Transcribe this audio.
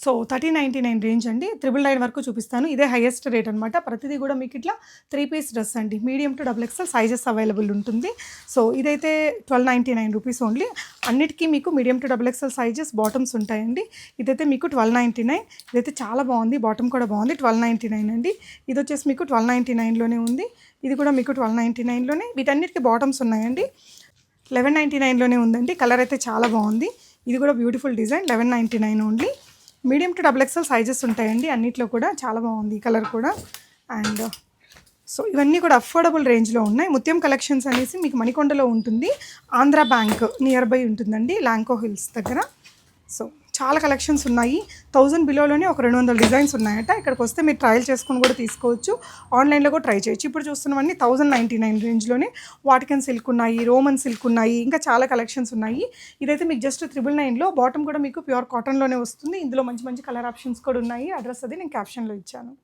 So 1399 range అండి. 999 వరకు చూపిస్తాను. ఇదే హైయెస్ట్ రేట్ అనమాట. ప్రతిదీ కూడా మీకు ఇట్లా 3 పీస్ డ్రెస్ అండి. Medium to double XL sizes available ఉంటుంది. సో ఇదైతే 1299 రూపీస్ ఓన్లీ. అన్నిటికీ మీకు medium to double XL sizes bottoms ఉంటాయండి. ఇదైతే మీకు 1299. ఇదైతే చాలా బాగుంది. బాటమ్ కూడా బాగుంది. 1299 అండి. ఇది వచ్చేసి మీకు 1299లోనే ఉంది. ఇది కూడా మీకు 1299లోనే. వీటన్నిటికీ బాటమ్స్ ఉన్నాయండి. 1199లోనే ఉందండి. కలర్ అయితే చాలా బాగుంది. ఇది కూడా beautiful design. 1199 only. Medium to double XL sizes ఉంటాయండి. అన్నిట్లో కూడా చాలా బాగుంది కలర్ కూడా. అండ్ సో ఇవన్నీ కూడా అఫోర్డబుల్ రేంజ్లో ఉన్నాయి. ముత్యం కలెక్షన్స్ అనేసి మీకు మణికొండలో ఉంటుంది. ఆంధ్ర బ్యాంక్ నియర్ బై ఉంటుందండి, లాంకో హిల్స్ దగ్గర. సో చాలా కలెక్షన్స్ ఉన్నాయి. 1000 బిలోలోనే ఒక 200 డిజైన్స్ ఉన్నాయట. ఇక్కడికి వస్తే మీరు ట్రయల్ చేసుకుని కూడా తీసుకోవచ్చు. ఆన్లైన్లో కూడా ట్రై చేయొచ్చు. ఇప్పుడు చూస్తున్నవన్నీ 1099 రేంజ్లోనే వాటికన్ సిల్క్ ఉన్నాయి, రోమన్ సిల్క్ ఉన్నాయి, ఇంకా చాలా కలెక్షన్స్ ఉన్నాయి. ఇదైతే మీకు జస్ట్ 999లో. బాటమ్ కూడా మీకు ప్యూర్ కాటన్లోనే వస్తుంది. ఇందులో మంచి మంచి కలర్ ఆప్షన్స్ కూడా ఉన్నాయి. అడ్రస్ అది నేను క్యాప్షన్లో ఇచ్చాను.